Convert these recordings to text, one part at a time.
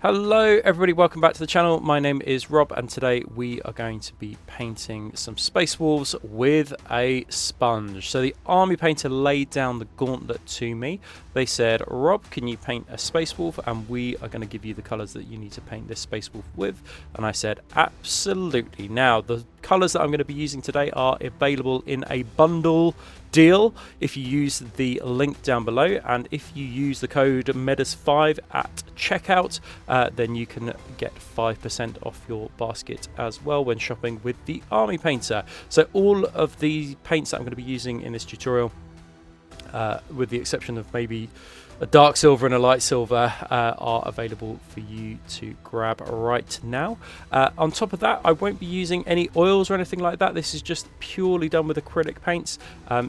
Hello everybody, welcome back to the channel. My name is Rob and today we are going to be painting some Space Wolves with a sponge. So the army painter laid down the gauntlet to me. They said, Rob, can you paint a Space Wolf, and we are going to give you the colours that you need to paint this Space Wolf with. And I said, absolutely. Now the colours that I'm going to be using today are available in a bundle deal if you use the link down below, and if you use the code MEDAS5 at checkout, then you can get 5% off your basket as well when shopping with the army painter. So all of the paints that I'm going to be using in this tutorial, with the exception of maybe a dark silver and a light silver, are available for you to grab right now. On top of that, I won't be using any oils or anything like that. This is just purely done with acrylic paints,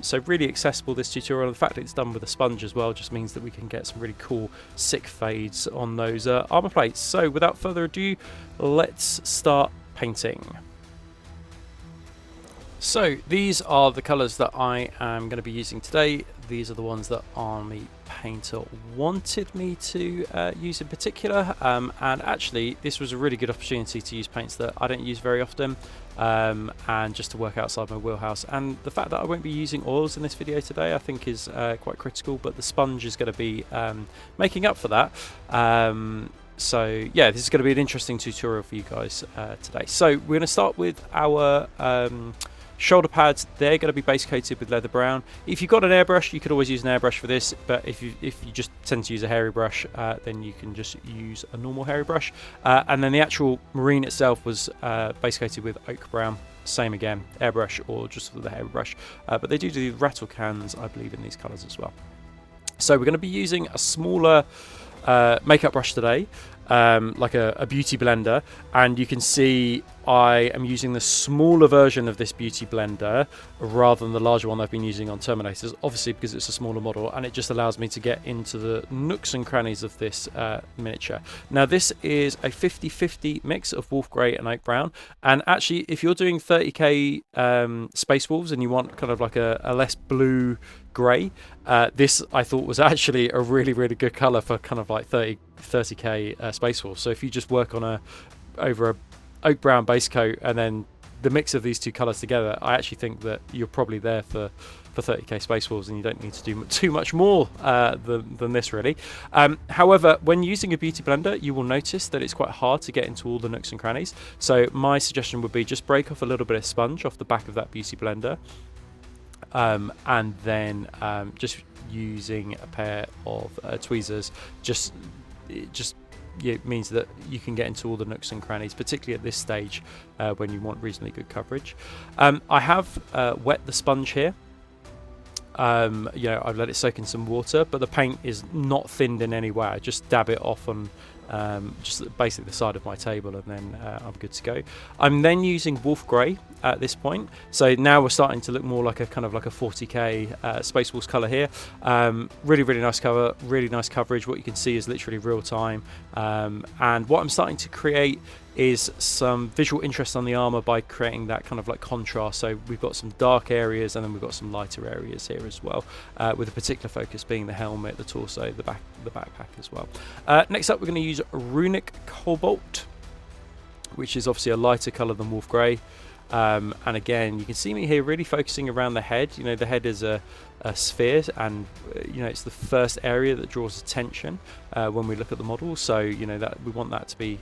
so really accessible, this tutorial. The fact that it's done with a sponge as well just means that we can get some really cool sick fades on those armor plates. So without further ado, let's start painting. So these are the colours that I am going to be using today. These are the ones that Army Painter wanted me to use in particular, and actually this was a really good opportunity to use paints that I don't use very often, and just to work outside my wheelhouse. And the fact that I won't be using oils in this video today I think is quite critical, but the sponge is going to be making up for that. So yeah, this is going to be an interesting tutorial for you guys today. So we're going to start with our shoulder pads. They're going to be base coated with leather brown. If you've got an airbrush, you could always use an airbrush for this, but if you just tend to use a hairy brush, then you can just use a normal hairy brush. And then the actual marine itself was base coated with oak brown. Same again, airbrush or just with the hairy brush. But they do rattle cans, I believe, in these colours as well. So we're going to be using a smaller makeup brush today, like a beauty blender, and you can see I am using the smaller version of this beauty blender rather than the larger one I've been using on Terminators, obviously because it's a smaller model, and it just allows me to get into the nooks and crannies of this miniature. Now this is a 50-50 mix of wolf grey and oak brown, and actually if you're doing 30k Space Wolves and you want kind of like a less blue grey, this I thought was actually a really good colour for kind of like 30k Space Wolves. So if you just work on over a oak brown base coat and then the mix of these two colours together, I actually think that you're probably there for 30k Space Wolves, and you don't need to do too much more than this really. However, when using a beauty blender, you will notice that it's quite hard to get into all the nooks and crannies. So my suggestion would be just break off a little bit of sponge off the back of that beauty blender, and then just using a pair of tweezers, it means that you can get into all the nooks and crannies, particularly at this stage when you want reasonably good coverage. I have wet the sponge here. I've let it soak in some water, but the paint is not thinned in any way. I just dab it off on just basically the side of my table, and then I'm good to go. I'm then using wolf grey at this point, so now we're starting to look more like a kind of like a 40k Space Wolves colour here. Really nice cover, really nice coverage. What you can see is literally real time, and what I'm starting to create is some visual interest on the armor by creating that kind of like contrast. So we've got some dark areas and then we've got some lighter areas here as well, with a particular focus being the helmet, the torso, the backpack as well. Next up, we're going to use Runic Cobalt, which is obviously a lighter color than wolf grey. And again, you can see me here really focusing around the head. You know, the head is a sphere, and it's the first area that draws attention when we look at the model. So that we want that to be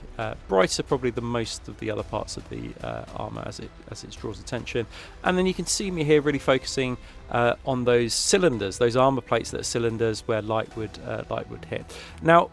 brighter probably than most of the other parts of the armor as it draws attention. And then you can see me here really focusing on those cylinders, those armor plates that are cylinders where light would hit. Now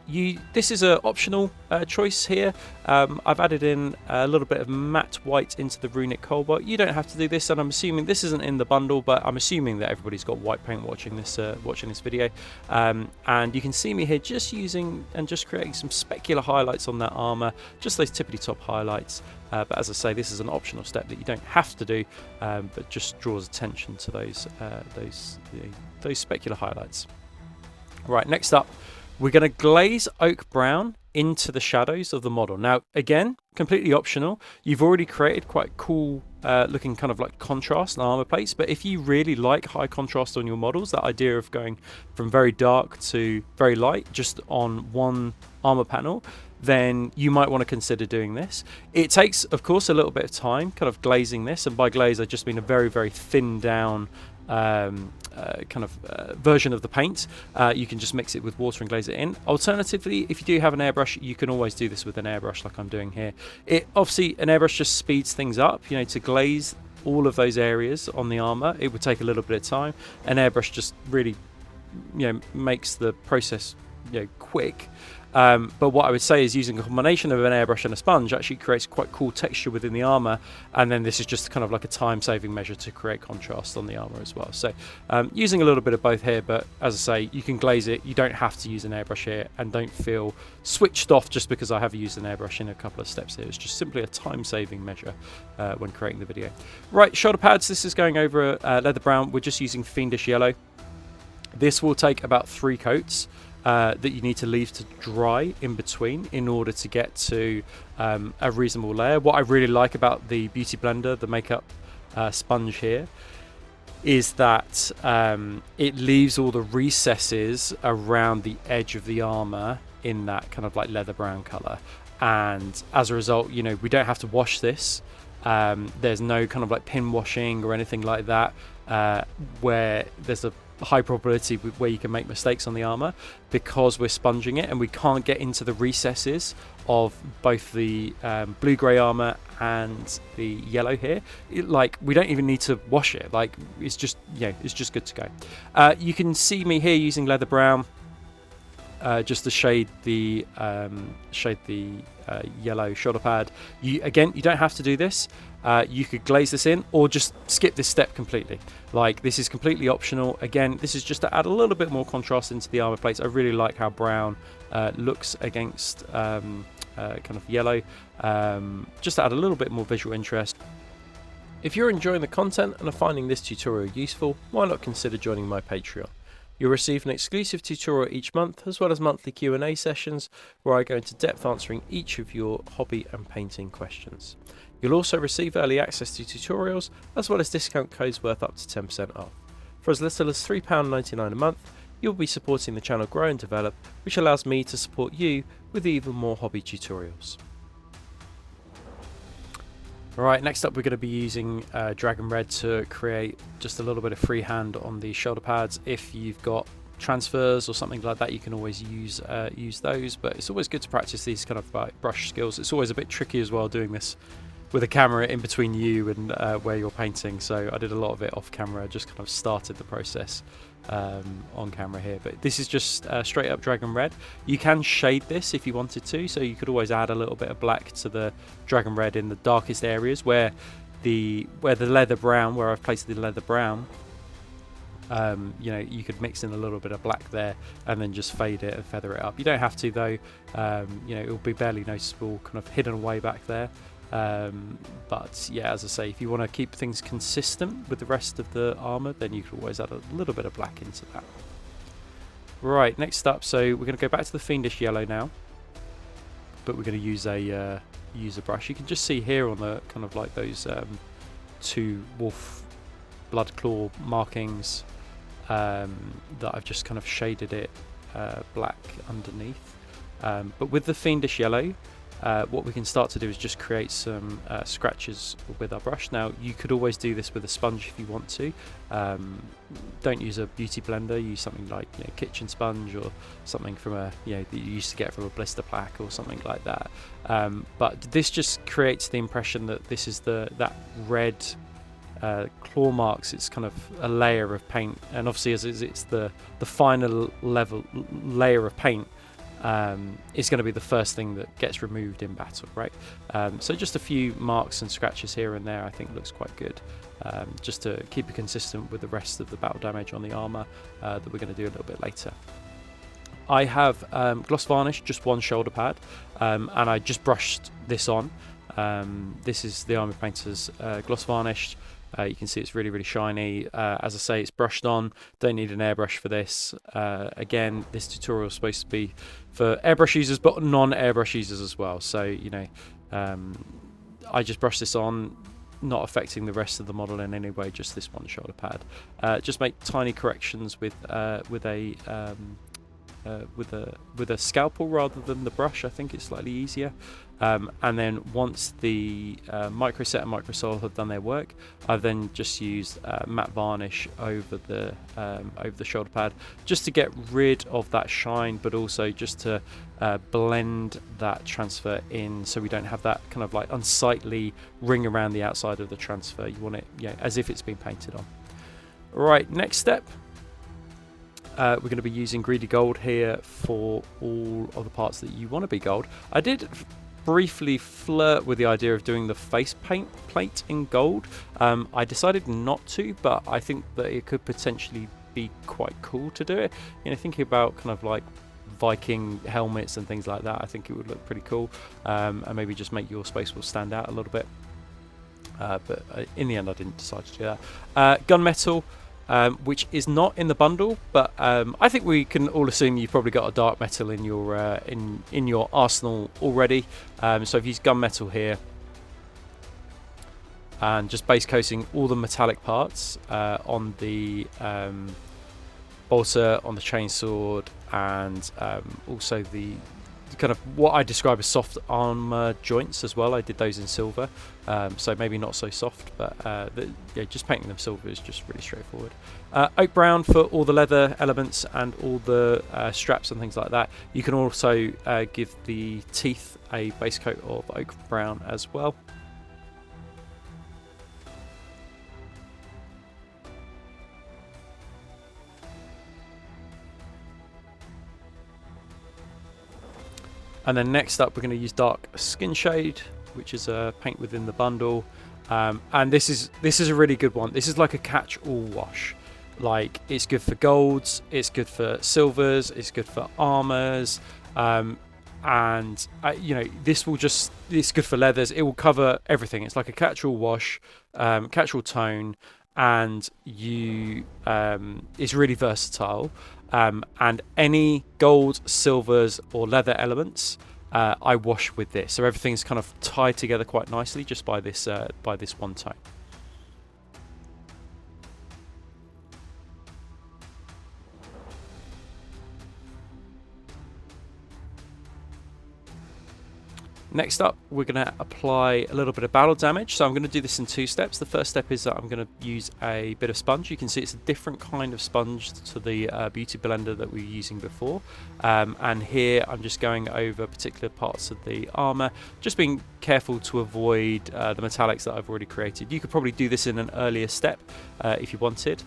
this is an optional choice here. I've added in a little bit of matte white into the Runic Cobalt. You don't have to do this, and I'm assuming this isn't in the bundle, but I'm assuming that everybody's got white paint watching this video, and you can see me here just using and just creating some specular highlights on that armor, just those tippity top highlights. But as I say, this is an optional step that you don't have to do, but just draws attention to those specular highlights. Right, next up, we're going to glaze oak brown into the shadows of the model. Now, again, completely optional. You've already created quite cool looking kind of like contrast and armor plates, but if you really like high contrast on your models, that idea of going from very dark to very light just on one armor panel, then you might want to consider doing this. It takes, of course, a little bit of time kind of glazing this, and by glaze I just mean a very, very thin down version of the paint. You can just mix it with water and glaze it in. Alternatively, if you do have an airbrush, you can always do this with an airbrush like I'm doing here. Obviously an airbrush just speeds things up, you know, to glaze all of those areas on the armor. It would take a little bit of time. An airbrush just really, you know, makes the process, you know, quick. But what I would say is using a combination of an airbrush and a sponge actually creates quite cool texture within the armor, and then this is just kind of like a time-saving measure to create contrast on the armor as well. So using a little bit of both here, but as I say, you can glaze it. You don't have to use an airbrush here, and don't feel switched off just because I have used an airbrush in a couple of steps here. It's just simply a time-saving measure when creating the video. Right, shoulder pads. This is going over leather brown. We're just using Fiendish yellow. This will take about 3 coats. That you need to leave to dry in between in order to get to a reasonable layer. What I really like about the Beauty Blender, the makeup sponge here, is that it leaves all the recesses around the edge of the armor in that kind of like leather brown color, and as a result, you know, we don't have to wash this. There's no kind of like pin washing or anything like that, where there's a high probability where you can make mistakes on the armor, because we're sponging it and we can't get into the recesses of both the blue-gray armor and the yellow here. Like, we don't even need to wash it. Like, it's just, yeah, it's just good to go. You can see me here using leather brown just to shade the yellow shoulder pad. You don't have to do this. You could glaze this in or just skip this step completely. Like, this is completely optional. Again, this is just to add a little bit more contrast into the armor plates. I really like how brown looks against kind of yellow, just to add a little bit more visual interest. If you're enjoying the content and are finding this tutorial useful, why not consider joining my Patreon? You'll receive an exclusive tutorial each month, as well as monthly Q&A sessions where I go into depth answering each of your hobby and painting questions. You'll also receive early access to tutorials, as well as discount codes worth up to 10% off. For as little as £3.99 a month, you'll be supporting the channel grow and develop, which allows me to support you with even more hobby tutorials. Alright, next up we're going to be using Dragon Red to create just a little bit of freehand on the shoulder pads. If you've got transfers or something like that, you can always use those, but it's always good to practice these kind of brush skills. It's always a bit tricky as well doing this with a camera in between you and where you're painting, so I did a lot of it off camera. I just kind of started the process on camera here, but this is just straight up Dragon Red. You can shade this if you wanted to, so you could always add a little bit of black to the Dragon Red in the darkest areas where the leather brown, where I've placed the leather brown. You know, you could mix in a little bit of black there and then just fade it and feather it up. You don't have to though. You know, it will be barely noticeable, kind of hidden away back there. But yeah, as I say, if you want to keep things consistent with the rest of the armor, then you can always add a little bit of black into that. Right, next up, so we're going to go back to the Fiendish yellow now, but we're going to use a brush. You can just see here on the kind of like those 2 wolf blood claw markings that I've just kind of shaded it black underneath. But with the Fiendish yellow, what we can start to do is just create some scratches with our brush. Now, you could always do this with a sponge if you want to. Don't use a beauty blender. Use something like, you know, kitchen sponge or something from a, you know, that you used to get from a blister pack or something like that. But this just creates the impression that this is that red claw marks. It's kind of a layer of paint, and obviously as it's the final layer of paint. Is going to be the first thing that gets removed in battle, right? So just a few marks and scratches here and there I think looks quite good, just to keep it consistent with the rest of the battle damage on the armor that we're going to do a little bit later. I have gloss varnish, just one shoulder pad, and I just brushed this on. This is the Army Painter's gloss varnish. You can see it's really, really shiny. As I say, it's brushed on. Don't need an airbrush for this. Again, this tutorial is supposed to be for airbrush users, but non-airbrush users as well. So, you know, I just brushed this on, not affecting the rest of the model in any way, just this one shoulder pad. Just make tiny corrections with a with a scalpel rather than the brush. I think it's slightly easier. And then once the microset and microsol have done their work, I've then just used matte varnish over the shoulder pad, just to get rid of that shine, but also just to blend that transfer in, so we don't have that kind of like unsightly ring around the outside of the transfer. You want it, as if it's been painted on. Right, next step. We're going to be using greedy gold here for all of the parts that you want to be gold. I did briefly flirt with the idea of doing the face paint plate in gold. I decided not to, but I think that it could potentially be quite cool to do it. Thinking about kind of like Viking helmets and things like that, I think it would look pretty cool, and maybe just make your Space Wolf stand out a little bit. But in the end, I didn't decide to do that. Gunmetal. Which is not in the bundle, but I think we can all assume you've probably got a dark metal in your in your arsenal already. So I've used gunmetal here, and just base coating all the metallic parts on the bolter, on the chainsword, and also the kind of what I describe as soft armor joints as well. I did those in silver, so maybe not so soft, but just painting them silver is just really straightforward. Oak brown for all the leather elements and all the straps and things like that. You can also give the teeth a base coat of oak brown as well. And then next up, we're going to use dark skin shade, which is a paint within the bundle, and this is a really good one. This is like a catch-all wash. Like, it's good for golds, it's good for silvers, it's good for armors, and it's good for leathers. It will cover everything. It's like a catch-all wash, catch-all tone, and it's really versatile. And any gold, silvers, or leather elements, I wash with this, so everything's kind of tied together quite nicely just by this one tone. Next up, we're going to apply a little bit of battle damage. So I'm going to do this in two steps. The first step is that I'm going to use a bit of sponge. You can see it's a different kind of sponge to the beauty blender that we were using before. And here I'm just going over particular parts of the armor, just being careful to avoid the metallics that I've already created. You could probably do this in an earlier step if you wanted.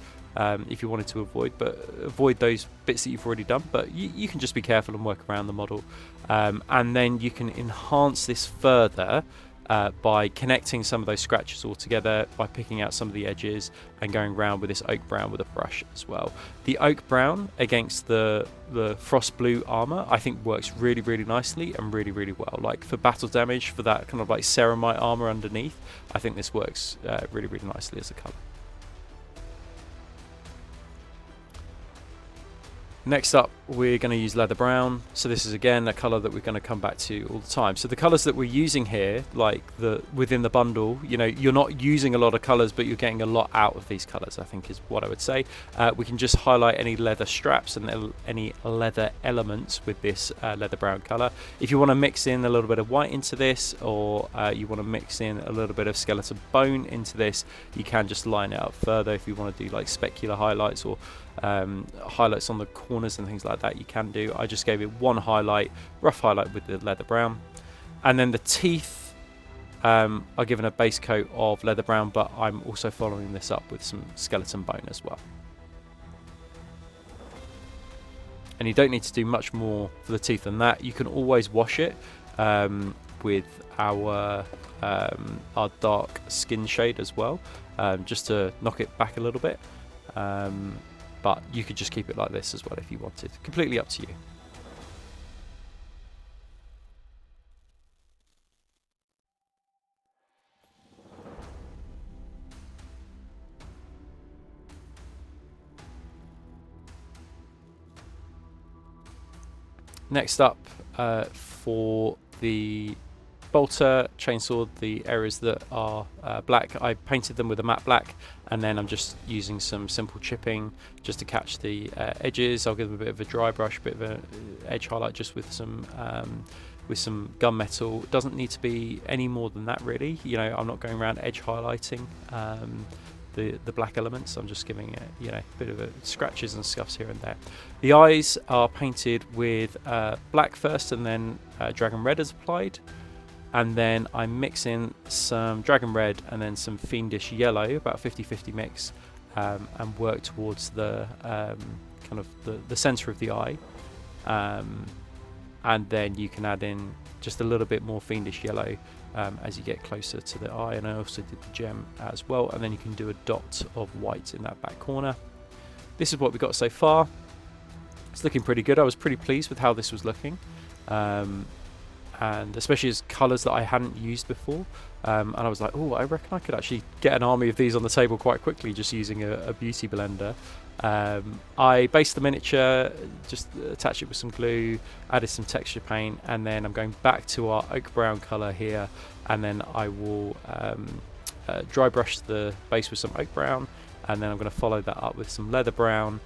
If you wanted to avoid those bits that you've already done, but you can just be careful and work around the model, and then you can enhance this further by connecting some of those scratches all together, by picking out some of the edges and going around with this oak brown with a brush as well. The oak brown against the frost blue armor, I think works really, really nicely and really, really well. Like for battle damage, for that kind of like ceramite armor underneath, I think this works really, really nicely as a color. Next up, we're going to use leather brown. So this is again a color that we're going to come back to all the time. So the colors that we're using here, like within the bundle, you're not using a lot of colors, but you're getting a lot out of these colors, I think is what I would say. We can just highlight any leather straps and any leather elements with this leather brown color. If you want to mix in a little bit of white into this, or you want to mix in a little bit of skeleton bone into this, you can just line it up further. If you want to do like specular highlights or highlights on the corners and things like that, you can do. I just gave it one highlight, rough highlight with the leather brown, and then the teeth are given a base coat of leather brown, but I'm also following this up with some skeleton bone as well. And you don't need to do much more for the teeth than that. You can always wash it with our dark skin shade as well, just to knock it back a little bit. But you could just keep it like this as well if you wanted. Completely up to you. Next up, for the bolter chainsawed the areas that are black. I painted them with a matte black, and then I'm just using some simple chipping just to catch the edges. I'll give them a bit of a dry brush, a bit of an edge highlight just with some gunmetal. It doesn't need to be any more than that really. You know, I'm not going around edge highlighting the black elements. I'm just giving it, you know, a bit of scratches and scuffs here and there. The eyes are painted with black first, and then dragon red is applied, and then I mix in some dragon red and then some fiendish yellow, about 50-50 mix, and work towards the kind of the center of the eye, and then you can add in just a little bit more fiendish yellow as you get closer to the eye. And I also did the gem as well, and then you can do a dot of white in that back corner. This is what we got so far. It's looking pretty good. I was pretty pleased with how this was looking, and especially as colours that I hadn't used before, and I was like, oh, I reckon I could actually get an army of these on the table quite quickly just using a beauty blender. I based the miniature, just attached it with some glue, added some texture paint, and then I'm going back to our oak brown colour here, and then I will dry brush the base with some oak brown, and then I'm going to follow that up with some leather brown,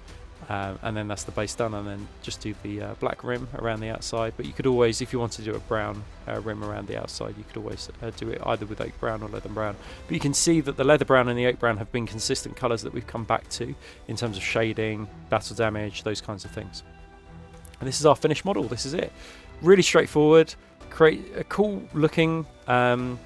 and then that's the base done, and then just do the black rim around the outside. But you could always, if you want to do a brown rim around the outside, you could always do it either with oak brown or leather brown. But you can see that the leather brown and the oak brown have been consistent colours that we've come back to in terms of shading, battle damage, those kinds of things. And this is our finished model. This is it. Really straightforward. Create a cool looking kind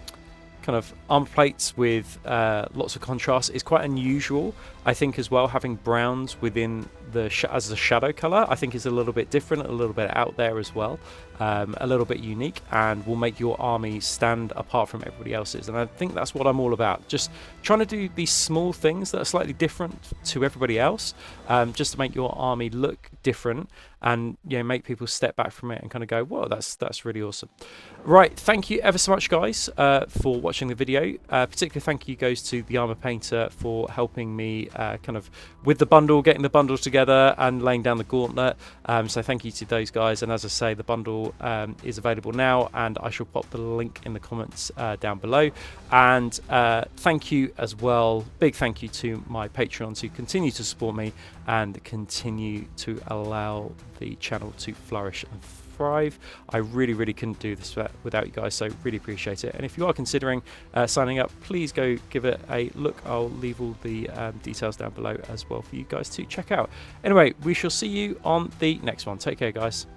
of armor plates with lots of contrast. Is quite unusual, I think, as well. Having browns within the as a shadow color, I think is a little bit different, a little bit out there as well, a little bit unique, and will make your army stand apart from everybody else's. And I think that's what I'm all about, just trying to do these small things that are slightly different to everybody else, just to make your army look different, and, you know, make people step back from it and kind of go, whoa, that's really awesome. Right, thank you ever so much, guys, for watching the video. Particular thank you goes to the Armor Painter for helping me kind of with the bundle, getting the bundle together and laying down the gauntlet. So thank you to those guys. And as I say, the bundle is available now, and I shall pop the link in the comments down below. And thank you as well, big thank you to my Patreons who continue to support me and continue to allow the channel to flourish and thrive. I really couldn't do this without you guys, so really appreciate it. And if you are considering signing up, please go give it a look. I'll leave all the details down below as well for you guys to check out. Anyway, we shall see you on the next one. Take care, guys.